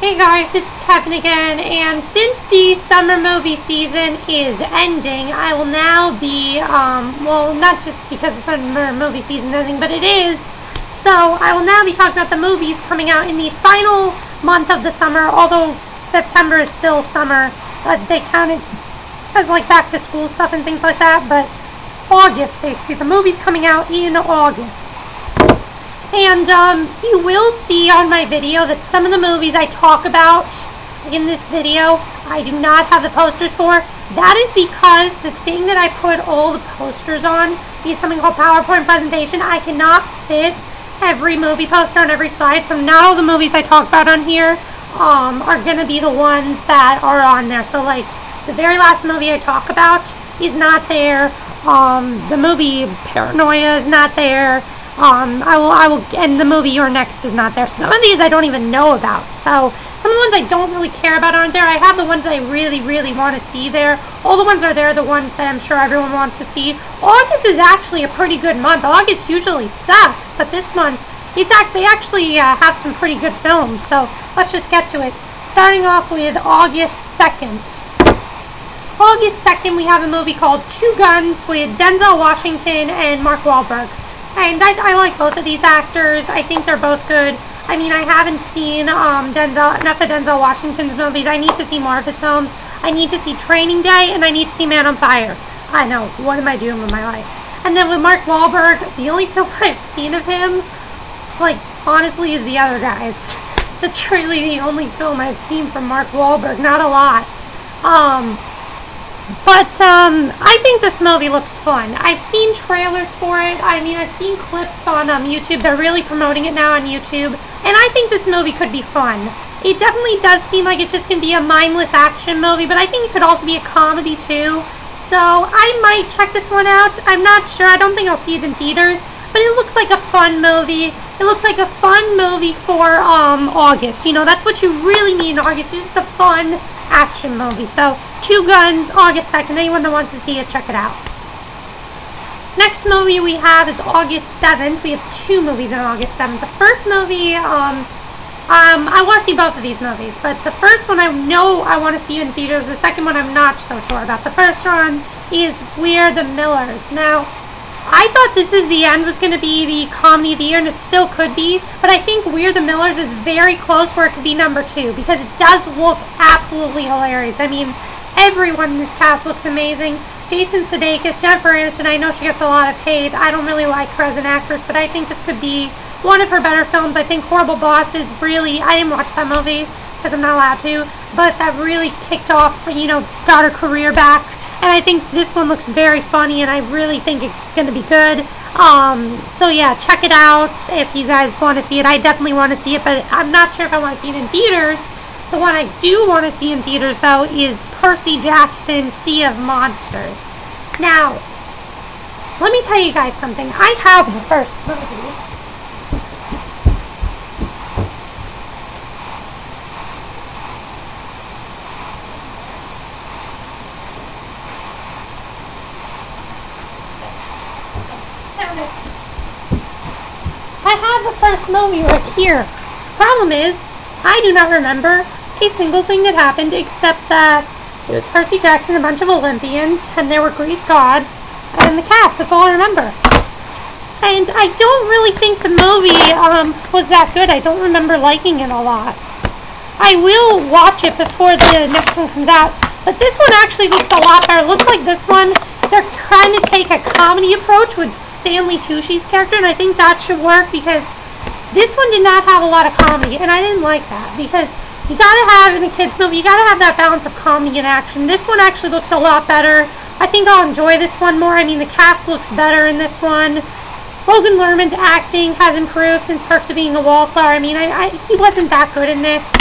Hey guys, it's Kevin again, and since the summer movie season is ending, I will now be, well, not just because the summer movie season is ending, but it is, so I will now be talking about the movies coming out in the final month of the summer, although September is still summer, but they count it as like back to school stuff and things like that, but August, basically, the movies coming out in August. And you will see on my video that some of the movies I talk about in this video, I do not have the posters for. That is because the thing that I put all the posters on is something called PowerPoint presentation. I cannot fit every movie poster on every slide, so not all the movies I talk about on here are going to be the ones that are on there. So like the very last movie I talk about is not there. The movie Paranoia is not there. I will, and the movie You're Next is not there. Some of these I don't even know about, so some of the ones I don't really care about aren't there. I have the ones that I really, really want to see there. All the ones are there, the ones that I'm sure everyone wants to see. August is actually a pretty good month. August usually sucks, but this month, they actually have some pretty good films, so let's just get to it. Starting off with August 2nd. August 2nd, we have a movie called Two Guns with Denzel Washington and Mark Wahlberg. And I like both of these actors. I think they're both good. I mean, I haven't seen enough of Denzel Washington's movies. I need to see more of his films. I need to see Training Day, and I need to see Man on Fire. I know, what am I doing with my life? And then with Mark Wahlberg, the only film I've seen of him, like, honestly, is The Other Guys. That's really the only film I've seen from Mark Wahlberg. Not a lot. But I think this movie looks fun. I've seen trailers for it. I mean, I've seen clips on YouTube. They're really promoting it now on YouTube. And I think this movie could be fun. It definitely does seem like it's just going to be a mindless action movie, but I think it could also be a comedy too. So I might check this one out. I'm not sure. I don't think I'll see it in theaters. But it looks like a fun movie. It looks like a fun movie for August. You know, that's what you really need in August. It's just a fun action movie. So, Two Guns, August 2nd. Anyone that wants to see it, check it out. Next movie we have is August 7th. We have two movies on August 7th. The first movie, I want to see both of these movies. But the first one I know I want to see in theaters. The second one I'm not so sure about. The first one is We're the Millers. Now, I thought This Is the End was going to be the comedy of the year, and it still could be, but I think We're the Millers is very close where it could be number 2, because it does look absolutely hilarious. I mean, everyone in this cast looks amazing. Jason Sudeikis, Jennifer Aniston, I know she gets a lot of hate. I don't really like her as an actress, but I think this could be one of her better films. I think Horrible Bosses really, I didn't watch that movie, because I'm not allowed to, but that really kicked off, you know, got her career back. And I think this one looks very funny, and I really think it's going to be good. So yeah, check it out if you guys want to see it. I definitely want to see it, but I'm not sure if I want to see it in theaters. The one I do want to see in theaters, though, is Percy Jackson's Sea of Monsters. Now, let me tell you guys something. I have the first movie. I have the first movie right here. Problem is, I do not remember a single thing that happened except that it was Percy Jackson, a bunch of Olympians, and there were Greek gods, and the cast. That's all I remember. And I don't really think the movie was that good. I don't remember liking it a lot. I will watch it before the next one comes out, but this one actually looks a lot better. It looks like this one, they're trying to take a comedy approach with Stanley Tucci's character, and I think that should work because this one did not have a lot of comedy, and I didn't like that because you gotta have, in a kid's movie, you gotta have that balance of comedy and action. This one actually looks a lot better. I think I'll enjoy this one more. I mean, the cast looks better in this one. Logan Lerman's acting has improved since Perks of Being a Wallflower. I mean, he wasn't that good in this.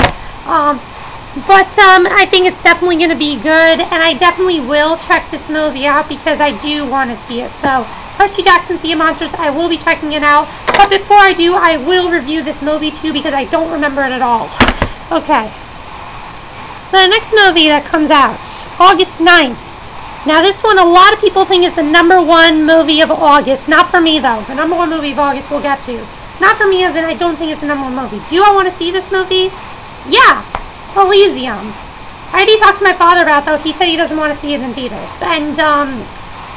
But I think it's definitely going to be good, and I definitely will check this movie out because I do want to see it. So, Percy Jackson, Sea of Monsters, I will be checking it out. But before I do, I will review this movie too because I don't remember it at all. Okay. The next movie that comes out, August 9th. Now this one, a lot of people think is the #1 movie of August. Not for me though. The #1 movie of August we'll get to. Not for me as in I don't think it's the #1 movie. Do I want to see this movie? Yeah, Elysium. I already talked to my father about it, though. He said he doesn't want to see it in theaters. And,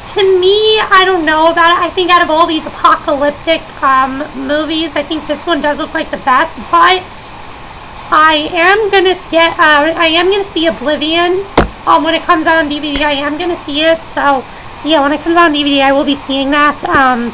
to me, I don't know about it. I think out of all these apocalyptic movies, I think this one does look like the best. But I am gonna see Oblivion. When it comes out on DVD, I am gonna see it. So yeah, when it comes out on DVD, I will be seeing that.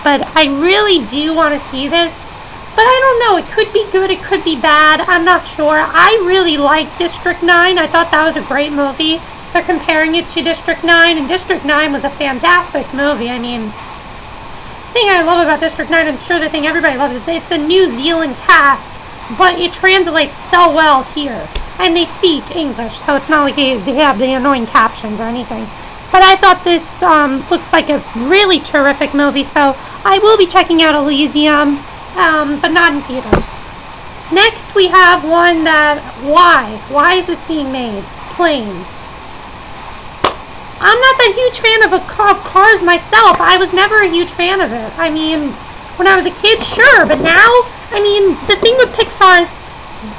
But I really do want to see this. But I don't know. It could be good. It could be bad. I'm not sure. I really like District 9. I thought that was a great movie. They're comparing it to District 9, and District 9 was a fantastic movie. I mean, the thing I love about District 9, I'm sure the thing everybody loves, is it's a New Zealand cast, but it translates so well here. And they speak English, so it's not like they have the annoying captions or anything. But I thought this looks like a really terrific movie, so I will be checking out Elysium, but not in theaters. Next, we have one that, why is this being made? Planes. I'm not that huge fan of Cars myself. I was never a huge fan of it. I mean, when I was a kid, sure, but now, I mean, the thing with Pixar is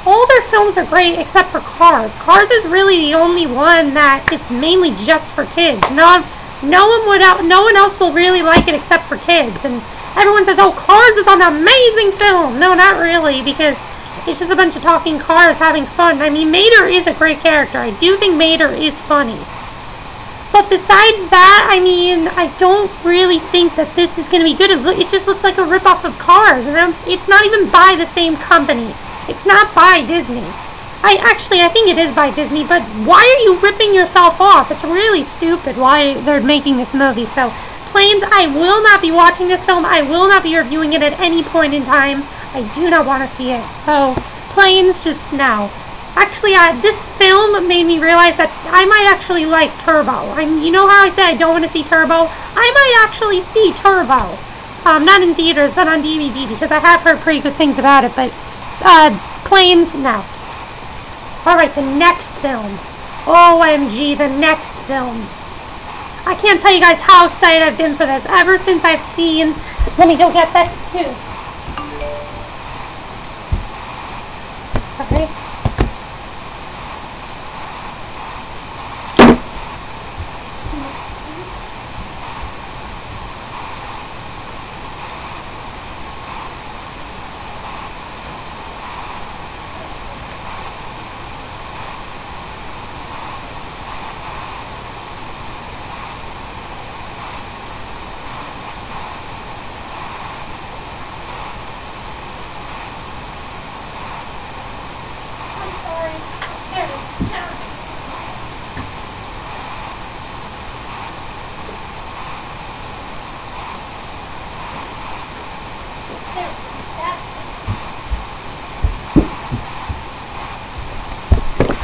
all their films are great except for Cars. Cars is really the only one that is mainly just for kids. No one else will really like it except for kids. And everyone says, "Oh, Cars is an amazing film." No, not really, because it's just a bunch of talking cars having fun. I mean, Mater is a great character. I do think Mater is funny. But besides that, I mean, I don't really think that this is going to be good. It just looks like a ripoff of Cars. And it's not even by the same company. It's not by Disney. I think it is by Disney, but why are you ripping yourself off? It's really stupid why they're making this movie. So, Planes, I will not be watching this film. I will not be reviewing it at any point in time. I do not want to see it. So, Planes, just no. Actually, this film made me realize that I might actually like Turbo. You know how I said I don't want to see Turbo? I might actually see Turbo. Not in theaters, but on DVD, because I have heard pretty good things about it, but Planes, no. Alright, the next film. OMG, the next film. I can't tell you guys how excited I've been for this ever since I've seen... Let me go get this, too. Sorry.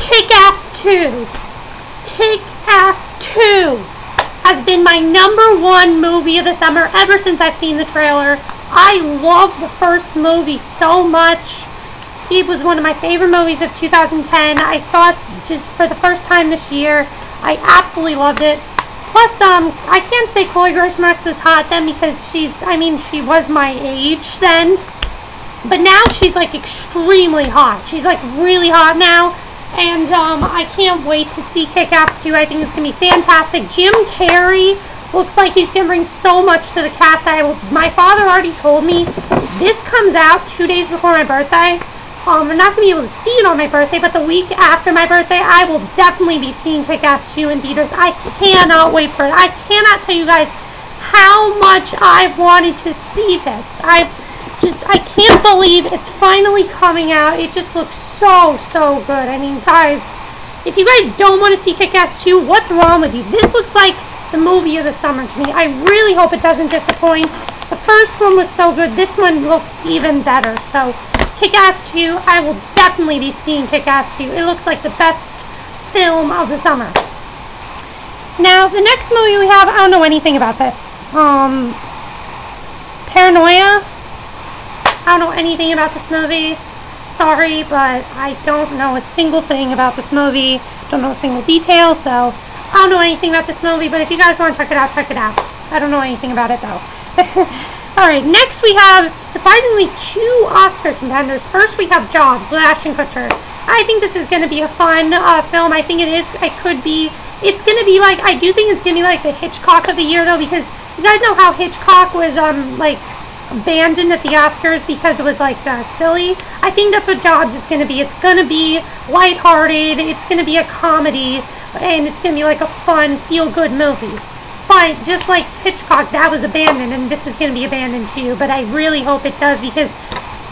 Kick-Ass 2. Kick-Ass 2 has been my #1 movie of the summer ever since I've seen the trailer. I love the first movie so much. It was one of my favorite movies of 2010. I saw it just for the first time this year. I absolutely loved it. Plus, I can't say Chloe Grace Moretz was hot then because she was my age then. But now she's like extremely hot. She's like really hot now. And I can't wait to see Kick-Ass 2. I think it's going to be fantastic. Jim Carrey looks like he's going to bring so much to the cast. My father already told me this comes out 2 days before my birthday. I'm not going to be able to see it on my birthday, but the week after my birthday, I will definitely be seeing Kick-Ass 2 in theaters. I cannot wait for it. I cannot tell you guys how much I've wanted to see this. I can't believe it's finally coming out. It just looks so good. I mean, guys, if you guys don't want to see Kick-Ass 2, what's wrong with you? This looks like the movie of the summer to me. I really hope it doesn't disappoint. The first one was so good. This one looks even better. So, Kick-Ass 2, I will definitely be seeing Kick-Ass 2. It looks like the best film of the summer. Now, the next movie we have, I don't know anything about this. Paranoia. I don't know anything about this movie. Sorry, but I don't know a single thing about this movie. Don't know a single detail, so I don't know anything about this movie. But if you guys want to check it out, check it out. I don't know anything about it, though. Alright, next we have, surprisingly, 2 Oscar contenders. First we have Jobs with Ashton Kutcher. I think this is going to be a fun film. I think it's going to be like, I do think it's going to be like the Hitchcock of the year, though, because you guys know how Hitchcock was, like, abandoned at the Oscars because it was, like, silly. I think that's what Jobs is going to be. It's going to be lighthearted, it's going to be a comedy, and it's going to be like a fun, feel-good movie. But just like Hitchcock, that was abandoned, and this is going to be abandoned too. But I really hope it does, because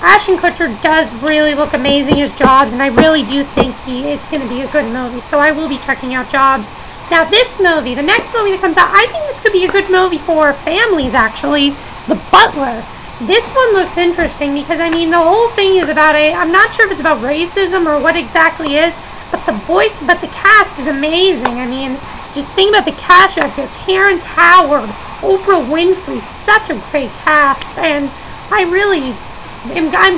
Ashton Kutcher does really look amazing as Jobs, and I really do think it's going to be a good movie. So I will be checking out Jobs. Now this movie, the next movie that comes out, I think this could be a good movie for families, actually. The Butler. This one looks interesting because, I mean, the whole thing is about I'm not sure if it's about racism or what exactly is, but the cast is amazing. I mean, just think about the cast. You have Terrence Howard, Oprah Winfrey, such a great cast, and I'm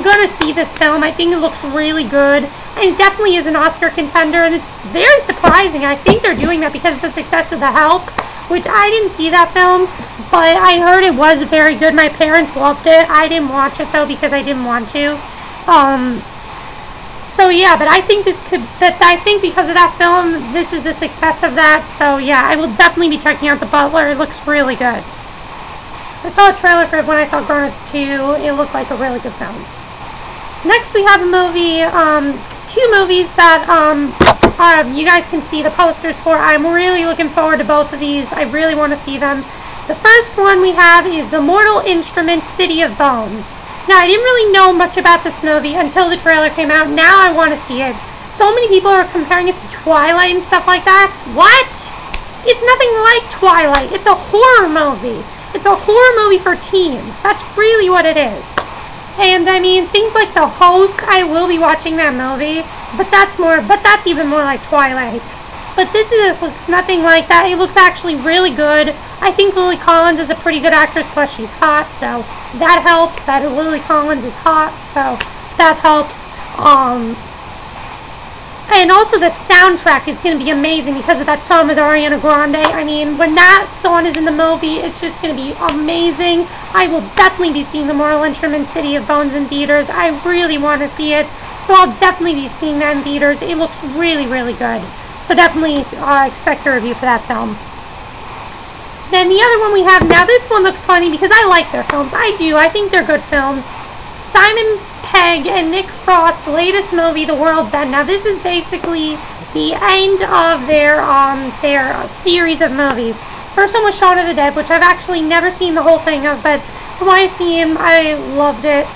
going to see this film. I think it looks really good, and it definitely is an Oscar contender, and it's very surprising. I think they're doing that because of the success of The Help, which I didn't see that film, but I heard it was very good. My parents loved it. I didn't watch it, though, because I didn't want to. So yeah, but I think I think because of that film, this is the success of that. So yeah, I will definitely be checking out The Butler. It looks really good. I saw a trailer for it when I saw Grown Ups 2. It looked like a really good film. Next we have a movie, 2 movies that you guys can see the posters for. I'm really looking forward to both of these. I really want to see them. The first one we have is The Mortal Instruments: City of Bones. Now, I didn't really know much about this movie until the trailer came out. Now I want to see it. So many people are comparing it to Twilight and stuff like that. What? It's nothing like Twilight. It's a horror movie. It's a horror movie for teens. That's really what it is. And, I mean, things like The Host, I will be watching that movie. But that's even more like Twilight. But this looks nothing like that. It looks actually really good. I think Lily Collins is a pretty good actress, plus she's hot, so that helps. That Lily Collins is hot, so that helps. And also the soundtrack is going to be amazing because of that song with Ariana Grande. I mean, when that song is in the movie, it's just going to be amazing. I will definitely be seeing The Mortal Instruments: City of Bones in theaters. I really want to see it, so I'll definitely be seeing that in theaters. It looks really, really good. So definitely expect a review for that film. Then the other one we have, now this one looks funny because I like their films. I do. I think they're good films. Simon Pegg and Nick Frost's latest movie, The World's End. Now this is basically the end of their series of movies. First one was Shaun of the Dead, which I've actually never seen the whole thing of, but from what I see him, I loved it.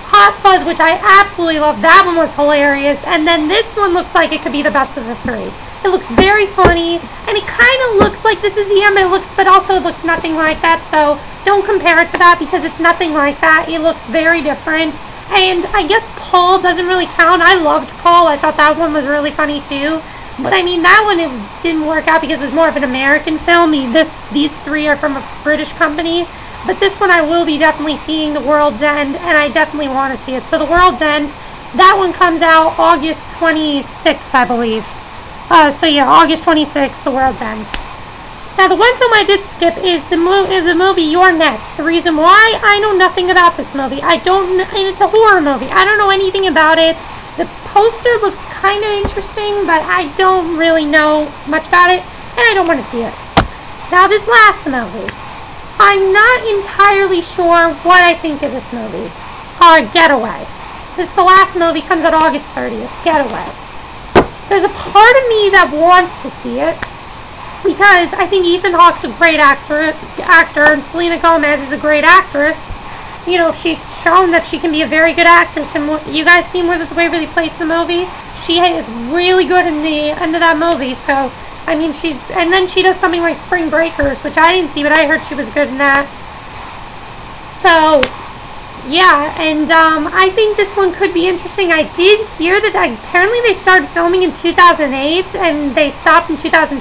Hot Fuzz, which I absolutely loved. That one was hilarious. And then this one looks like it could be the best of the 3. It looks very funny, and it kind of looks like this is the end, but also it looks nothing like that, so don't compare it to that because it's nothing like that. It looks very different, and I guess Paul doesn't really count. I loved Paul. I thought that one was really funny too, but I mean, that one, it didn't work out because it was more of an American film. These 3 are from a British company, but this one I will be definitely seeing, The World's End, and I definitely want to see it. So The World's End, that one comes out August 26th, I believe. So yeah, August 26th, The World's End. Now, the one film I did skip is the movie You're Next. The reason why, I know nothing about this movie. And it's a horror movie. I don't know anything about it. The poster looks kind of interesting, but I don't really know much about it, and I don't want to see it. Now, this last movie. I'm not entirely sure what I think of this movie. Getaway. The last movie comes out August 30th. Getaway. There's a part of me that wants to see it because I think Ethan Hawke's a great actor, and Selena Gomez is a great actress. You know, she's shown that she can be a very good actress, and you guys seen Wizards of Waverly Place in the movie? She is really good in the end of that movie, so, I mean, and then she does something like Spring Breakers, which I didn't see, but I heard she was good in that. So, yeah, and I think this one could be interesting. I did hear that apparently they started filming in 2008 and they stopped in 2012,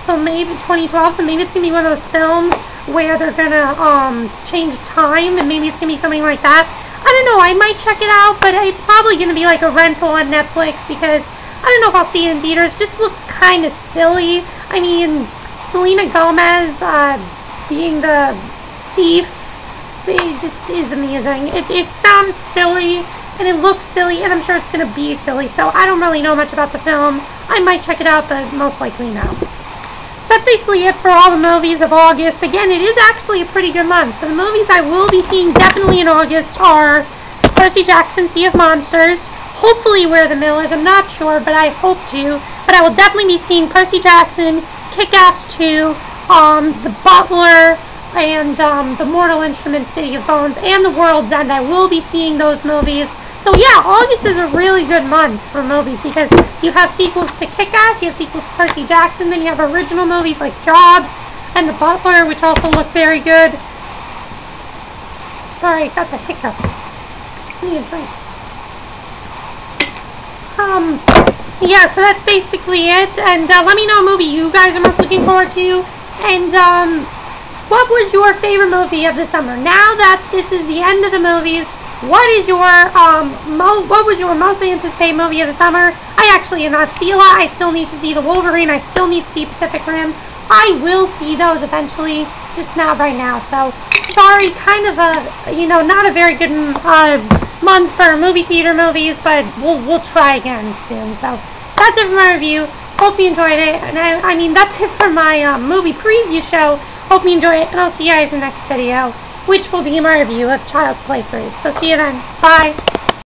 so maybe 2012, so maybe it's going to be one of those films where they're going to change time, and maybe it's going to be something like that. I don't know, I might check it out, but it's probably going to be like a rental on Netflix because I don't know if I'll see it in theaters. It just looks kind of silly. I mean, Selena Gomez being the thief, it just is amazing. It sounds silly, and it looks silly, and I'm sure it's going to be silly, so I don't really know much about the film. I might check it out, but most likely no. So that's basically it for all the movies of August. Again, it is actually a pretty good month. So the movies I will be seeing definitely in August are Percy Jackson, Sea of Monsters, hopefully We're the Millers, I'm not sure, but I hope to. But I will definitely be seeing Percy Jackson, Kick-Ass 2, The Butler, and The Mortal Instruments, City of Bones, and The World's End. I will be seeing those movies. So yeah, August is a really good month for movies because you have sequels to Kick-Ass, you have sequels to Percy Jackson, then you have original movies like Jobs and The Butler, which also look very good. Sorry, I got the hiccups. I need a drink. Yeah, so that's basically it. And let me know a movie you guys are most looking forward to. And what was your favorite movie of the summer? Now that this is the end of the movies, what is your what was your most anticipated movie of the summer? I actually did not see a lot. I still need to see The Wolverine. I still need to see Pacific Rim. I will see those eventually, just not right now. So sorry, kind of a not a very good month for movie theater movies, but we'll try again soon. So that's it for my review. Hope you enjoyed it, and I mean that's it for my movie preview show. Hope you enjoy it, and I'll see you guys in the next video, which will be my review of Child's Play 3. So see you then. Bye.